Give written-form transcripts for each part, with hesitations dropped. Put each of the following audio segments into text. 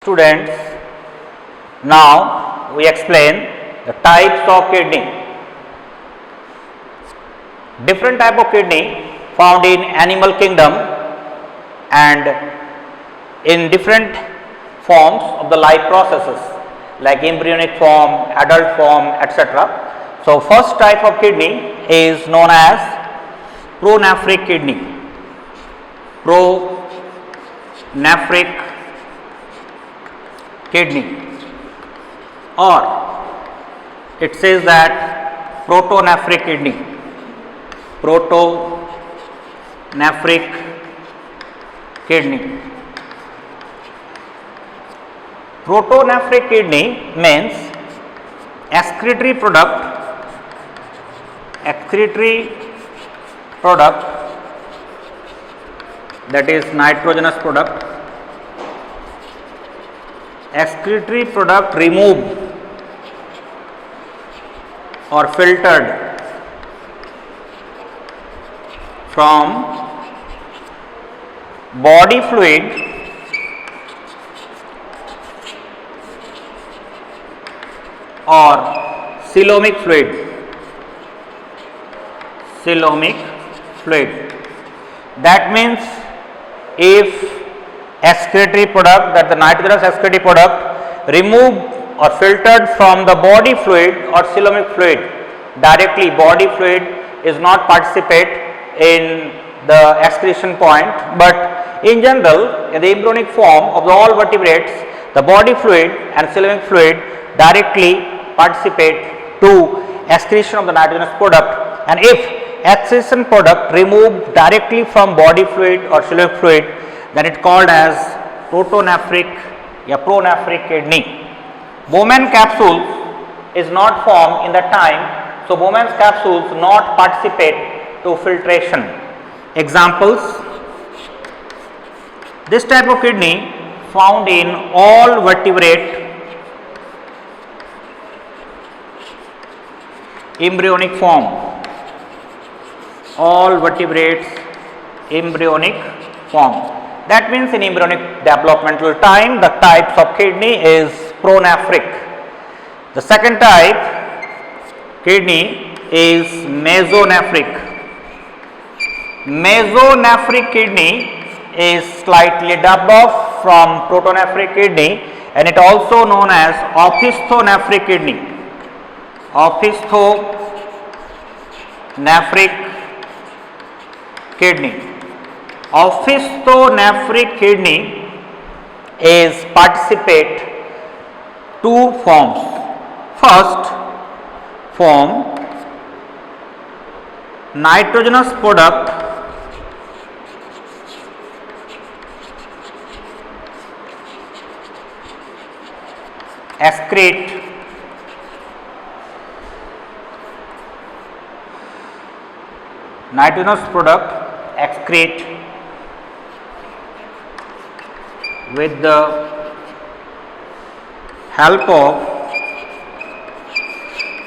Students, now we explain the types of kidney. Different type of kidney found in animal kingdom and in different forms of the life processes like embryonic form, adult form, etc. So, first type of kidney is known as pronephric kidney. Pronephric kidney, or it says that protonephric kidney. Protonephric kidney. Protonephric kidney means excretory product that is nitrogenous product, excretory product removed or filtered from body fluid or coelomic fluid. That means if excretory product, that the nitrogenous excretory product removed or filtered from the body fluid or coelomic fluid directly, body fluid is not participate in the excretion point, but in general in the embryonic form of the all vertebrates, the body fluid and coelomic fluid directly participate to excretion of the nitrogenous product, and if excretion product removed directly from body fluid or coelomic fluid, then it called as protonephric or pronephric kidney. Bowman capsule is not formed in the time, so Bowman's capsules not participate to filtration. Examples: this type of kidney found in all vertebrate embryonic form, all vertebrates embryonic form. That means in embryonic developmental time, the types of kidney is pronephric. The second type kidney is mesonephric. Mesonephric kidney is slightly developed from protonephric kidney, and it also known as opisthonephric kidney. Opisthonephric kidney. Opisthonephric kidney is participate two forms. First form, nitrogenous product excrete with the help of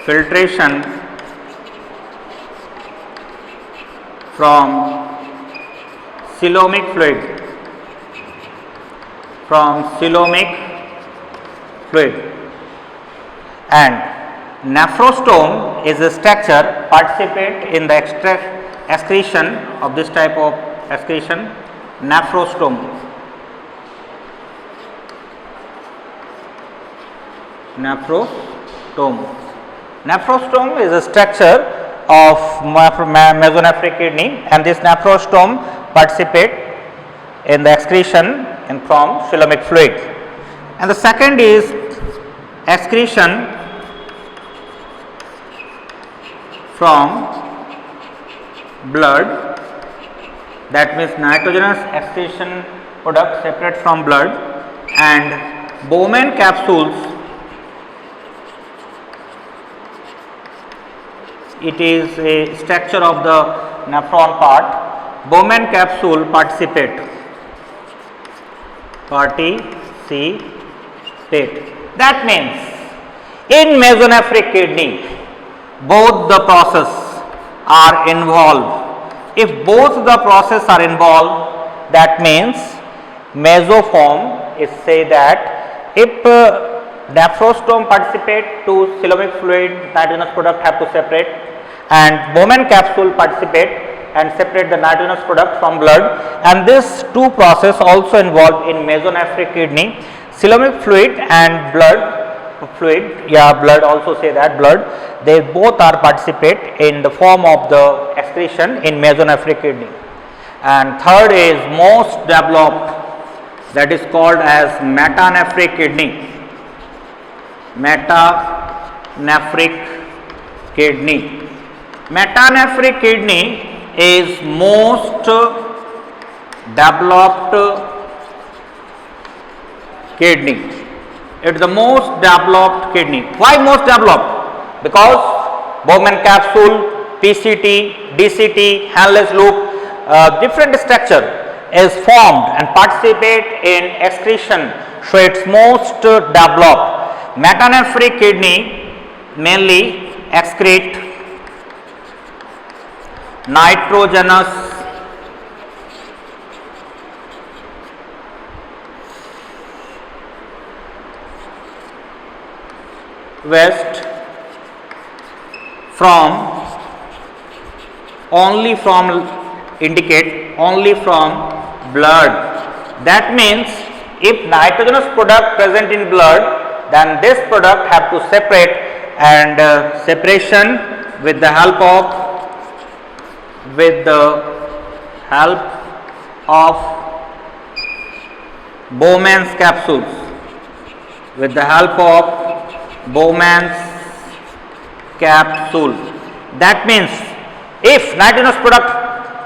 filtration from coelomic fluid, and nephrostome is a structure participate in the excretion of this type of excretion, nephrostome. Nephrostome is a structure of mesonephric kidney, and this nephrostome participate in the excretion from coelomic fluid. And the second is excretion from blood, that means nitrogenous excretion product separate from blood, and Bowman capsules, it is a structure of the nephron part. Bowman capsule participate. That means in mesonephric kidney both the process are involved. If both the process are involved, that means mesoform is say that if nephrostomes participate to coelomic fluid, nitrogenous product have to separate, and Bowman capsule participate and separate the nitrogenous product from blood, and this two process also involved in mesonephric kidney. Coelomic fluid and blood fluid, blood also say that blood, they both are participate in the form of the excretion in mesonephric kidney. And third is most developed, that is called as metanephric kidney. Metanephric kidney. Metanephric kidney is most developed kidney. It is the most developed kidney. Why most developed? Because Bowman capsule, PCT, DCT, Henle's loop, different structure is formed and participate in excretion, so it's most developed. Metanephric kidney mainly excrete nitrogenous waste only from blood. That means if nitrogenous product present in blood, then this product have to separate, and separation with the help of Bowman's capsules, with the help of Bowman's capsule. That means if nitrogenous product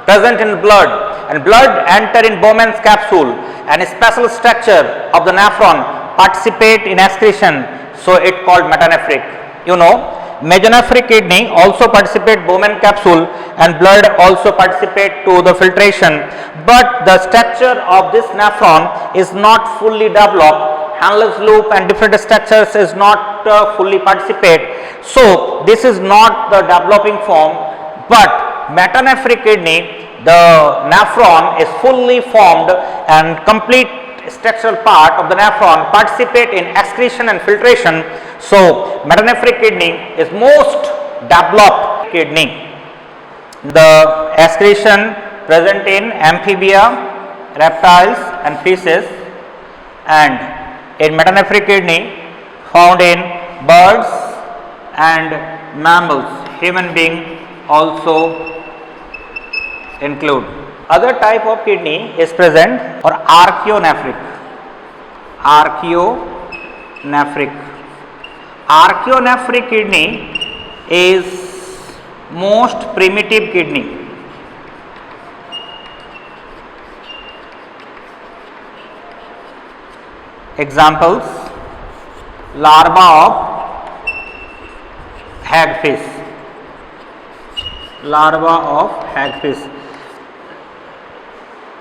present in blood and blood enter in Bowman's capsule and a special structure of the nephron participate in excretion, so it called metanephric. Mesonephric kidney also participate Bowman capsule and blood also participate to the filtration, but the structure of this nephron is not fully developed. Henle's loop and different structures is not fully participate, so this is not the developing form. But metanephric kidney, the nephron is fully formed and complete structural part of the nephron participate in excretion and filtration, so metanephric kidney is most developed kidney. The excretion present in amphibia, reptiles and fishes, and in metanephric kidney found in birds and mammals, human being also include. Other type of kidney is present or archaeonephric. Archaeonephric kidney is most primitive kidney. Examples: larva of hagfish.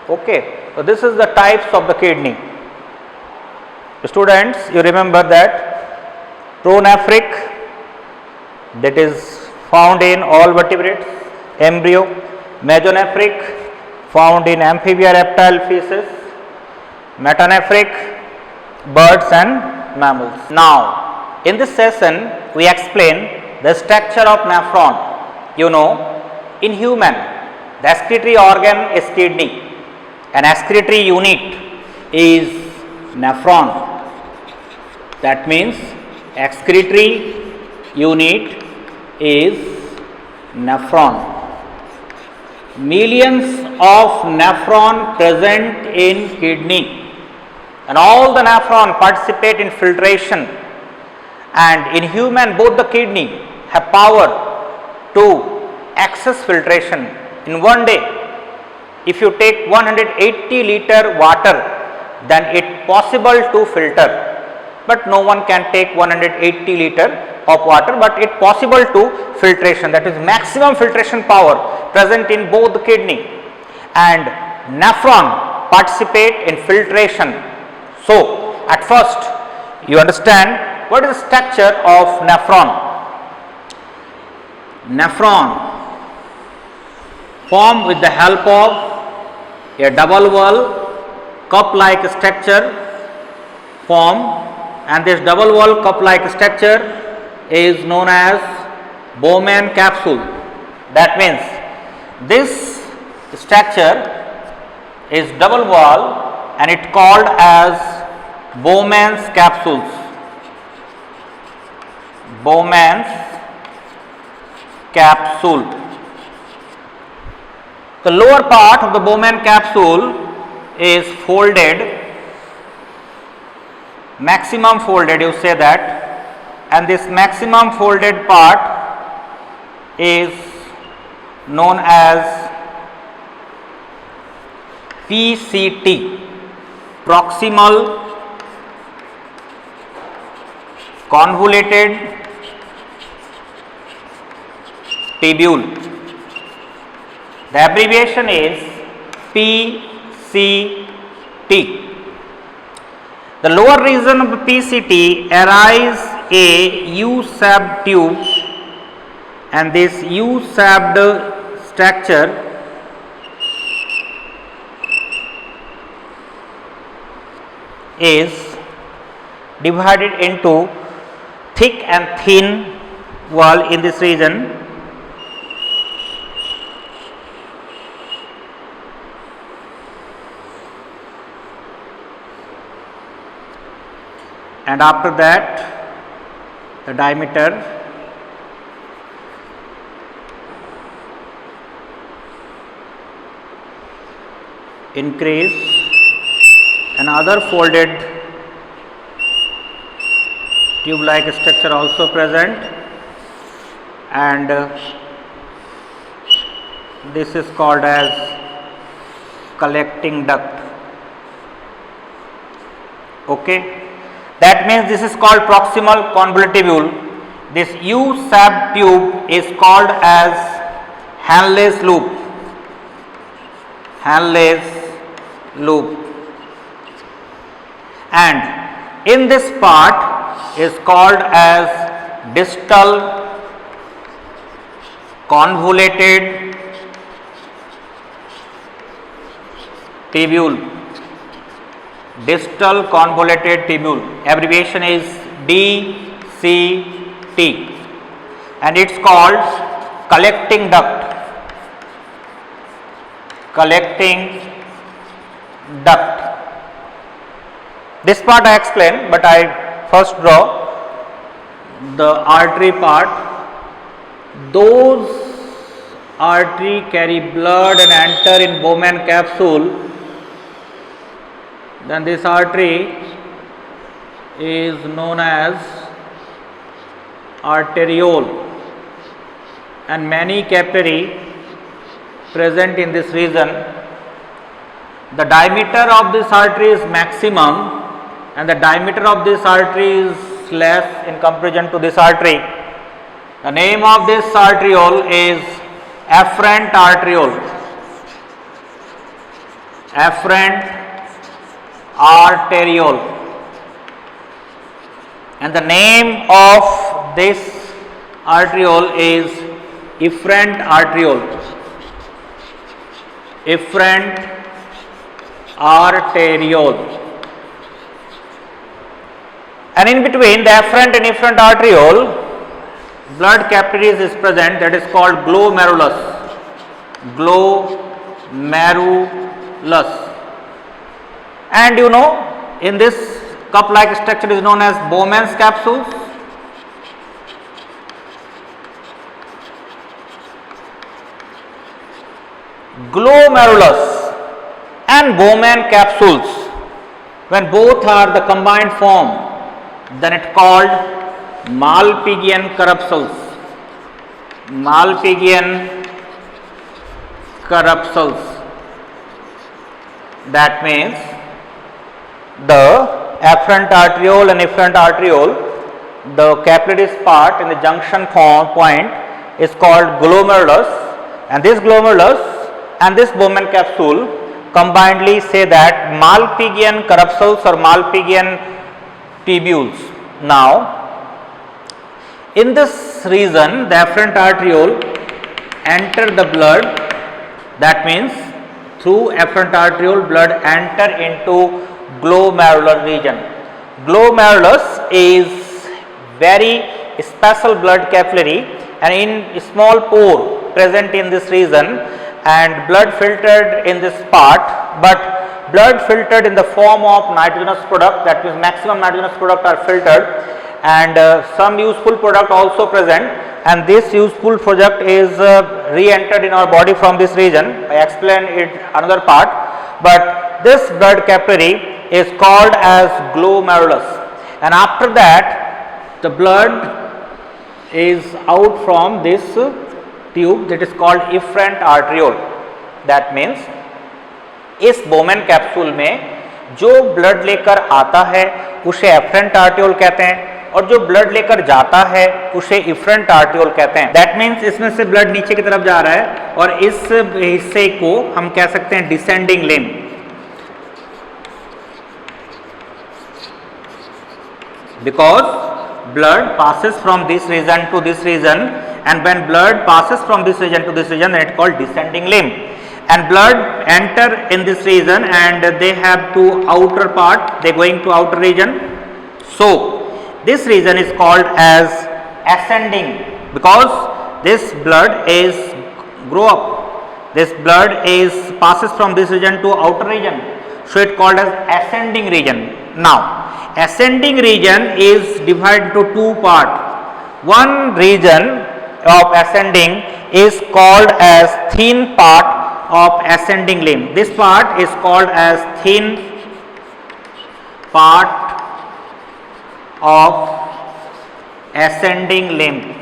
Okay, so this is the types of the kidney. Students, you remember that pronephric, that is found in all vertebrates, embryo. Mesonephric, found in amphibia, reptile, fishes. Metanephric, birds and mammals. Now, in this session we explain the structure of nephron. In human, the excretory organ is kidney, an excretory unit is nephron. That means excretory unit is nephron. Millions of nephron present in kidney, and all the nephron participate in filtration, and in human both the kidney have power to access filtration. In one day, if you take 180 liter water, then it possible to filter, but no one can take 180 liter of water, but it possible to filtration, that is maximum filtration power present in both the kidney, and nephron participate in filtration. So at first you understand what is the structure of nephron. Nephron formed with the help of a double wall cup like structure formed and this double wall cup like structure is known as Bowman capsule. That means this structure is double wall and it called as Bowman's capsules. Bowman's capsule. The lower part of the Bowman capsule is folded, maximum folded, you say that, and this maximum folded part is known as PCT, proximal convoluted tubule. The abbreviation is PCT. The lower region of the PCT arise a U-shaped tube, and this U-shaped structure is divided into thick and thin wall in this region. And after that, the diameter increase, another folded tube like structure also present, and this is called as collecting duct. Okay. That means this is called proximal convoluted tubule. This U-shaped tube is called as Henle's loop. Henle's loop. And in this part is called as distal convoluted tubule. Distal convoluted tubule, abbreviation is DCT, and it's called collecting duct. Collecting duct. This part I explain, but I first draw the artery part. Those artery carry blood and enter in Bowman capsule. Then this artery is known as arteriole, and many capillary present in this region. The diameter of this artery is maximum and the diameter of this artery is less in comparison to this artery. The name of this arteriole is afferent arteriole. Afferent arteriole, and the name of this arteriole is efferent arteriole. Efferent arteriole, and in between the afferent and efferent arteriole, blood capillaries is present, that is called glomerulus. Glomerulus. And you know, in this cup like structure is known as Bowman's capsules. Glomerulus and Bowman capsules, when both are the combined form, then it called Malpighian corpuscles. Malpighian corpuscles. That means the afferent arteriole and efferent arteriole, the capillaries part in the junction point is called glomerulus, and this glomerulus and this Bowman capsule combinedly say that Malpighian corpuscles or Malpighian tubules. Now, in this region, the afferent arteriole enter the blood, that means through afferent arteriole blood enter into glomerular region. Glomerulus is very special blood capillary and in small pore present in this region and blood filtered in this part, but blood filtered in the form of nitrogenous product, that means maximum nitrogenous product are filtered, and some useful product also present, and this useful product is re-entered in our body from this region. I explained it another part, but this blood capillary is called as glomerulus, and after that the blood is out from this tube that is called efferent arteriole. That means इस Bowman capsule में जो blood लेकर आता है उसे efferent arteriole कहते हैं और जो ब्लड लेकर जाता है उसे इफरेंट आर्टियोल कहते हैं. दैट मीन्स इसमें से ब्लड नीचे की तरफ जा रहा है और इस हिस्से को हम कह सकते हैं descending limb. Because blood passes from this region to this region, and when blood passes from this region to this region, then it is called descending limb, and blood enter in this region and they have to outer part, they going to outer region. So this region is called as ascending because this blood is grow up, this blood is passes from this region to outer region, so it called as ascending region. Now ascending region is divided into two parts. One region of ascending is called as thin part of ascending limb. This part is called as thin part of ascending limb.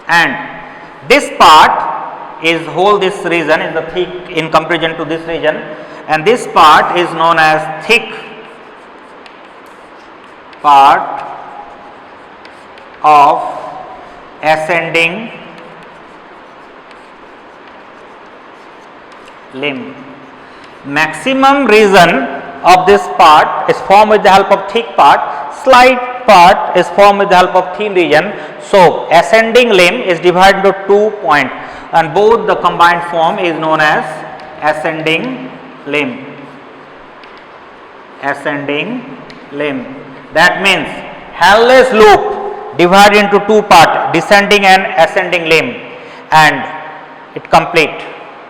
And this part is whole, this region is the thick in comparison to this region, and this part is known as thick part of ascending limb. Maximum region of this part is formed with the help of thick part, slight part is formed with the help of thin region. So ascending limb is divided into 2 points and both the combined form is known as ascending limb. Ascending limb. That means Henle's loop divided into 2 parts, descending and ascending limb, and it complete.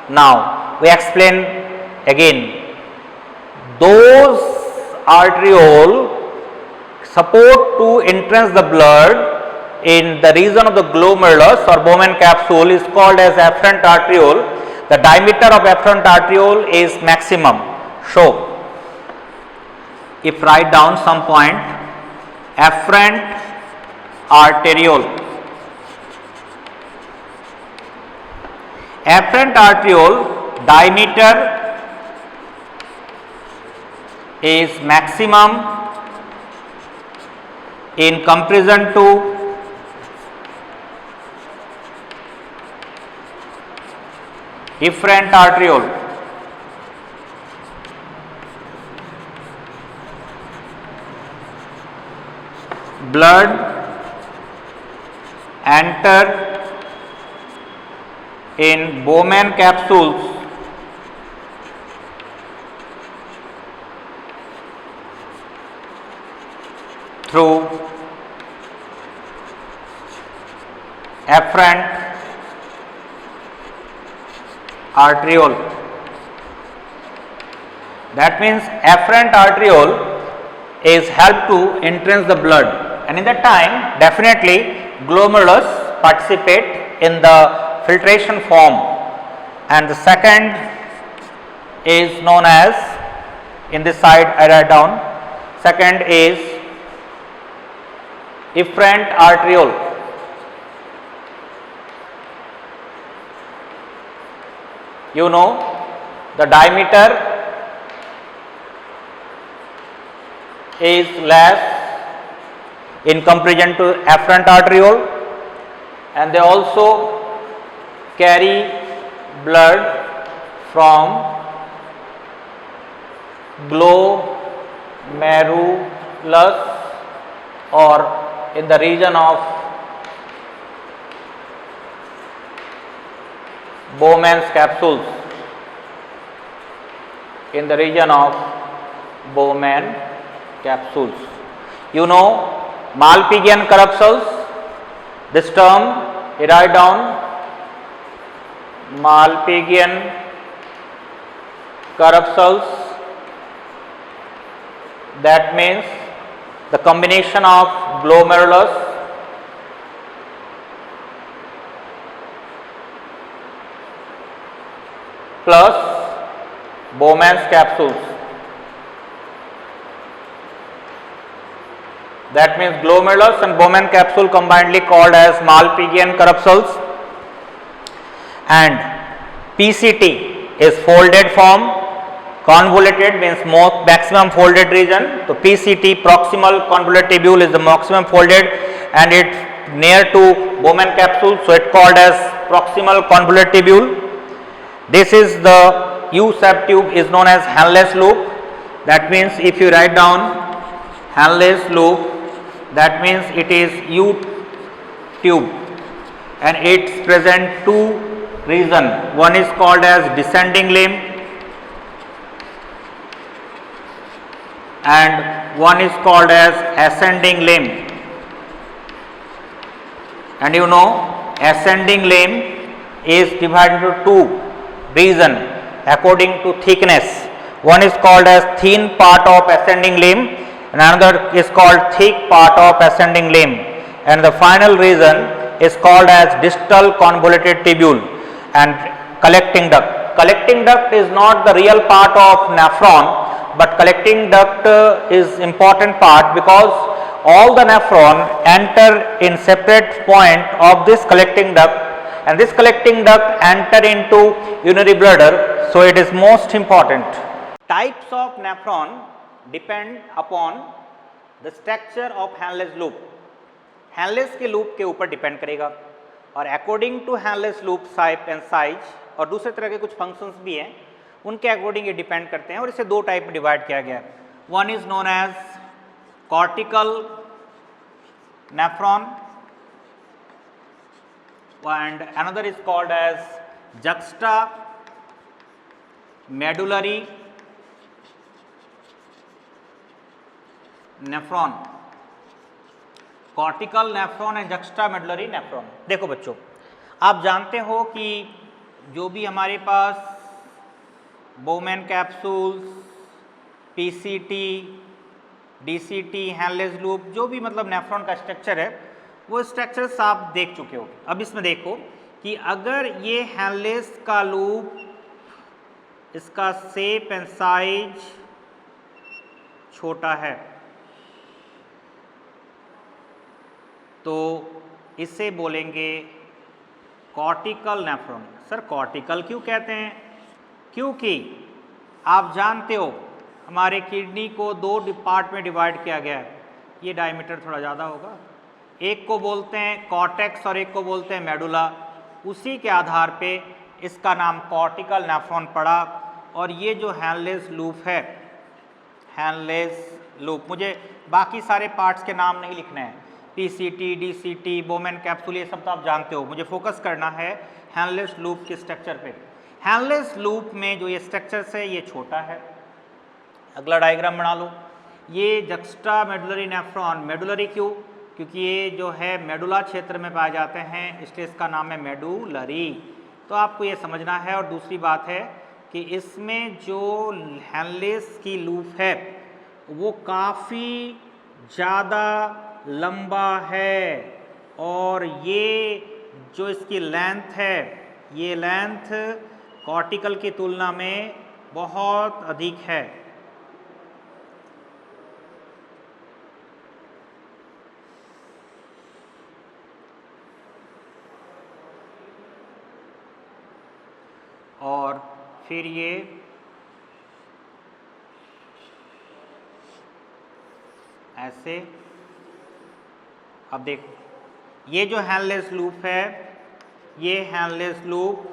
Now we explain again. Those arteriole support to entrance the blood in the region of the glomerulus or Bowman capsule is called as afferent arteriole. The diameter of afferent arteriole is maximum. So if write down some point, afferent arteriole. Afferent arteriole diameter is maximum in comparison to efferent arteriole. Blood enter in Bowman capsules through afferent arteriole. That means afferent arteriole is help to entrance the blood, and in that time definitely glomerulus participate in the filtration form, and the second is known as, in this side I write down, second is efferent arteriole. You know the diameter is less in comparison to afferent arteriole, and they also carry blood from glomerulus or in the region of Bowman's capsules. in the region of Bowman capsules. You know Malpighian corpuscles. This term you write down, Malpighian corpuscles. That means the combination of glomerulus plus Bowman's capsules. That means glomerulus and Bowman capsule combinedly called as Malpighian corpuscles. And PCT is folded form, convoluted means maximum folded region. So PCT, proximal convoluted tubule, is the maximum folded and it near to Bowman capsule, so it called as proximal convoluted tubule. This is the U subtube is known as Henle's loop. That means if you write down Henle's loop, that means it is U tube and it's present two region. One is called as descending limb and one is called as ascending limb. And you know ascending limb is divided into two region according to thickness. One is called as thin part of ascending limb and another is called thick part of ascending limb, and the final region is called as distal convoluted tubule and collecting duct. Collecting duct is not the real part of nephron, but collecting duct is important part because all the nephron enter in separate point of this collecting duct and this collecting duct enter into urinary bladder, so it is most important. Types of nephron depend upon the structure of Henle's loop. Henle's के loop के ऊपर depend करेगा और according to Henle's loop type and size और दूसरे तरह के कुछ फंक्शंस भी हैं, उनके अकॉर्डिंग ये डिपेंड करते हैं और इसे दो टाइप में डिवाइड किया गया है. One is known as cortical nephron and another is called as juxta medullary nephron. Cortical nephron and juxta medullary nephron. देखो बच्चों, आप जानते हो कि जो भी हमारे पास Bowman capsules, PCT, DCT, Henle's loop, जो भी मतलब नेफ्रॉन का स्ट्रक्चर है वो स्ट्रक्चर्स आप देख चुके हो. अब इसमें देखो कि अगर ये हैनलेस का लूप, इसका शेप एंड साइज छोटा है तो इसे बोलेंगे कॉर्टिकल नेफ्रॉन. सर कॉर्टिकल क्यों कहते हैं? क्योंकि आप जानते हो हमारे किडनी को दो पार्ट में डिवाइड किया गया है. ये डायमीटर थोड़ा ज़्यादा होगा, एक को बोलते हैं कॉर्टेक्स और एक को बोलते हैं मेडुला. उसी के आधार पे इसका नाम कॉर्टिकल नेफ्रॉन पड़ा. और ये जो हैनलेस लूप है, हैनलेस लूप, मुझे बाकी सारे पार्ट्स के नाम नहीं लिखने हैं, पीसीटी, डीसीटी, बोमैन कैप्सूल, ये सब तो आप जानते हो. मुझे फोकस करना है हैनलेस लूप के स्ट्रक्चर पे. हैनलेस लूप में जो ये स्ट्रक्चर्स है ये छोटा है. अगला डायग्राम बना लो. ये जक्स्टा मेडुलरी नेफ्रॉन, मेडुलरी क्यों? क्योंकि ये जो है मेडुला क्षेत्र में पाए जाते हैं, इसलिए इसका नाम है मेडुलरी. तो आपको ये समझना है. और दूसरी बात है कि इसमें जो हैनलेस की लूप है वो काफ़ी ज़्यादा लंबा है और ये जो इसकी लेंथ है, ये लेंथ कॉर्टिकल की तुलना में बहुत अधिक है. और फिर ये ऐसे. अब देखो ये जो हैनलेस लूप है, ये हैनलेस लूप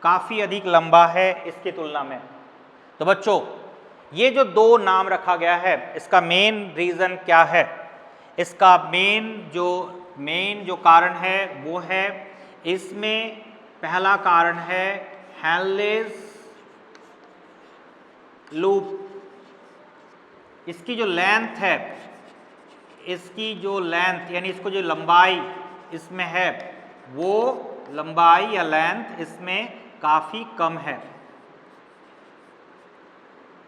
काफ़ी अधिक लंबा है इसकी तुलना में. तो बच्चों ये जो दो नाम रखा गया है इसका मेन रीज़न क्या है? इसका मेन जो कारण है वो है, इसमें पहला कारण है हैनलेस लूप, इसकी जो लेंथ है, इसकी जो लेंथ यानी इसको जो लंबाई इसमें है, वो लंबाई या लेंथ इसमें काफ़ी कम है,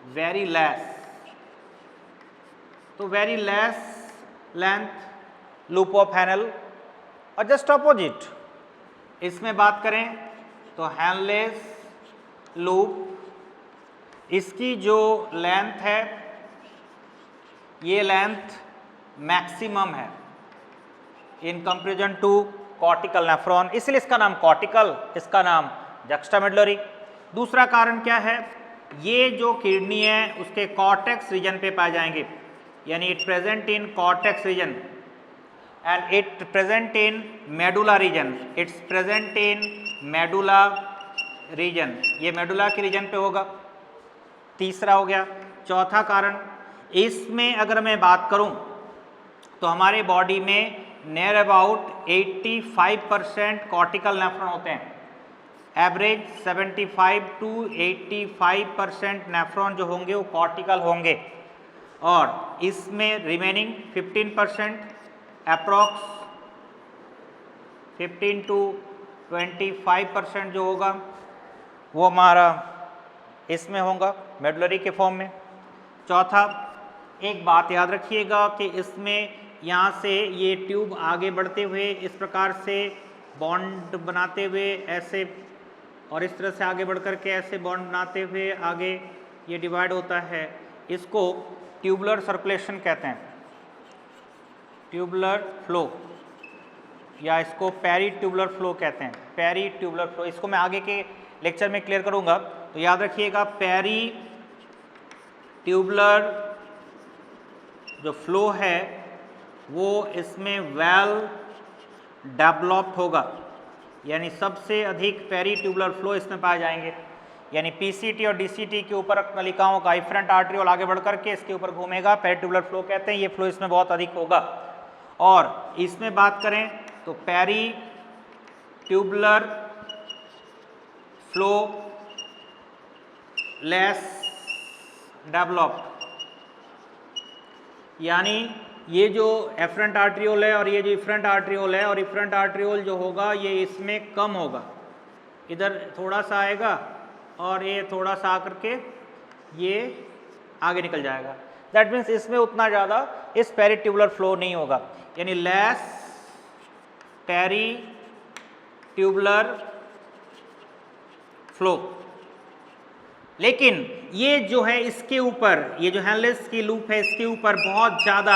वेरी लेस। तो very less length loop of Henle. और जस्ट अपोजिट इसमें बात करें तो हैनलेस लूप, इसकी जो लेंथ है ये लेंथ मैक्सिमम है in comparison to cortical nephron, इसलिए इसका नाम कॉर्टिकल, इसका नाम जक्स्टामेडुलरी। दूसरा कारण क्या है, ये जो किडनी है उसके कॉर्टेक्स रीजन पे पाए जाएंगे, यानी it present in cortex region and it present in medulla region, it's present in medulla region, ये मेडुला के रीजन पे होगा। तीसरा हो गया। चौथा कारण, इसमें अगर मैं बात करूं तो हमारे बॉडी में नियर अबाउट 85% कॉर्टिकल नेफ्रॉन होते हैं, एवरेज 75 टू 85% नेफ्रॉन जो होंगे वो कॉर्टिकल होंगे, और इसमें रिमेनिंग 15% अप्रॉक्स 15 टू 25% जो होगा वो हमारा इसमें होगा मेडुलरी के फॉर्म में। चौथा, एक बात याद रखिएगा कि इसमें यहाँ से ये ट्यूब आगे बढ़ते हुए इस प्रकार से बॉन्ड बनाते हुए ऐसे, और इस तरह से आगे बढ़ कर के ऐसे बॉन्ड बनाते हुए आगे ये डिवाइड होता है, इसको ट्यूबुलर सर्कुलेशन कहते हैं, ट्यूबुलर फ्लो, या इसको पेरी ट्यूबुलर फ्लो कहते हैं, पेरी ट्यूबुलर फ्लो। इसको मैं आगे के लेक्चर में क्लियर करूँगा, तो याद रखिएगा पेरी ट्यूबुलर जो फ्लो है वो इसमें वेल डेवलप्ड होगा, यानी सबसे अधिक पेरी ट्यूबुलर फ्लो इसमें पाए जाएंगे, यानी पीसीटी और डीसीटी के ऊपर नलिकाओं का इफरेंट आर्टरियोल आगे बढ़ करके इसके ऊपर घूमेगा, पेरी ट्यूबुलर फ्लो कहते हैं, ये फ्लो इसमें बहुत अधिक होगा। और इसमें बात करें तो peritubular flow less developed, यानी ये जो एफरेंट आर्टरियोल है और ये जो इफरेंट आर्टरियोल है, और इफरेंट आर्टरियोल जो होगा ये इसमें कम होगा, इधर थोड़ा सा आएगा और ये थोड़ा सा आकर के ये आगे निकल जाएगा। दैट मीन्स इसमें उतना ज़्यादा इस पेरी ट्यूबुलर फ्लो नहीं होगा, यानी लेस पेरी ट्यूबुलर फ्लो। लेकिन ये जो है इसके ऊपर, ये जो हैनलेस की लूप है इसके ऊपर बहुत ज़्यादा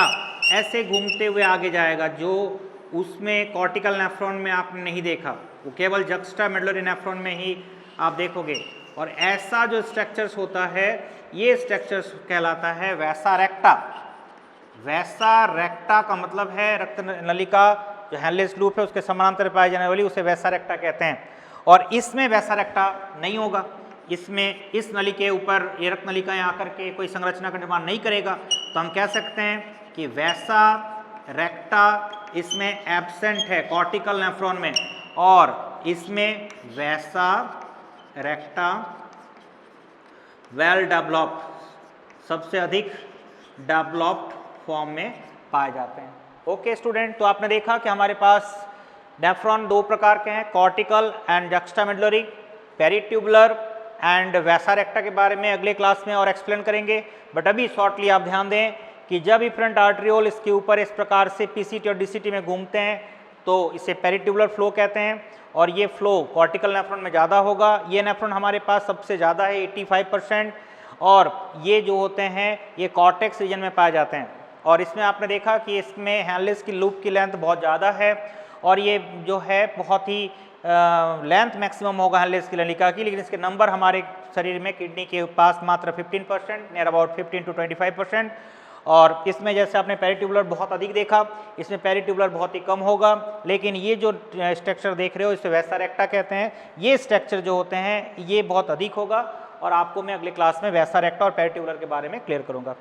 ऐसे घूमते हुए आगे जाएगा, जो उसमें कॉर्टिकल नेफ्रॉन में आपने नहीं देखा, वो केवल जक्स्टामेडुलरी नेफ्रॉन में ही आप देखोगे। और ऐसा जो स्ट्रक्चर्स होता है ये स्ट्रक्चर्स कहलाता है वैसा रेक्टा। वैसा रेक्टा का मतलब है रक्त नलिका जो हैनलेस लूप है उसके समानांतर पाई जाने वाली, उसे वैसा रेक्टा कहते हैं। और इसमें वैसा रेक्टा नहीं होगा, इसमें इस नली के ऊपर ये रक्त नलिकाएं आकर के कोई संरचना का निर्माण नहीं करेगा, तो हम कह सकते हैं कि वैसा रेक्टा इसमें एब्सेंट है कॉर्टिकल नेफ्रॉन में, और इसमें वैसा रेक्टा वेल डेवलप्ड, सबसे अधिक डेवलप्ड फॉर्म में पाए जाते हैं। ओके स्टूडेंट, तो आपने देखा कि हमारे पास नेफ्रॉन दो प्रकार के हैं, cortical and juxtamedullary, peritubular and vasa recta के बारे में अगले क्लास में और एक्सप्लेन करेंगे। बट अभी शॉर्टली आप ध्यान दें कि जब इफरेंट आर्टरियोल इसके ऊपर इस प्रकार से पीसीटी और डीसीटी में घूमते हैं तो इसे पेरी ट्यूबुलर फ्लो कहते हैं, और ये फ्लो कॉर्टिकल नेफ्रॉन में ज़्यादा होगा। ये नेफ्रॉन हमारे पास सबसे ज़्यादा है 85%, और ये जो होते हैं ये कॉर्टेक्स रीजन में पाए जाते हैं। और इसमें आपने देखा कि इसमें हैनलेस की लूप की लेंथ बहुत ज़्यादा है, और ये जो है बहुत ही लेंथ मैक्सिमम होगा हैनलेस की नलिका की, लेकिन इसके नंबर हमारे शरीर में किडनी के पास मात्र 15%, नियर अबाउट 15 टू 25%। और इसमें जैसे आपने पेरी ट्यूबुलर बहुत अधिक देखा, इसमें पेरी ट्यूबुलर बहुत ही कम होगा। लेकिन ये जो स्ट्रक्चर देख रहे हो इसे वैसा रेक्टा कहते हैं, ये स्ट्रक्चर जो होते हैं ये बहुत अधिक होगा, और आपको मैं अगले क्लास में वैसा रेक्टा और पेरी ट्यूबुलर के बारे में क्लियर करूँगा।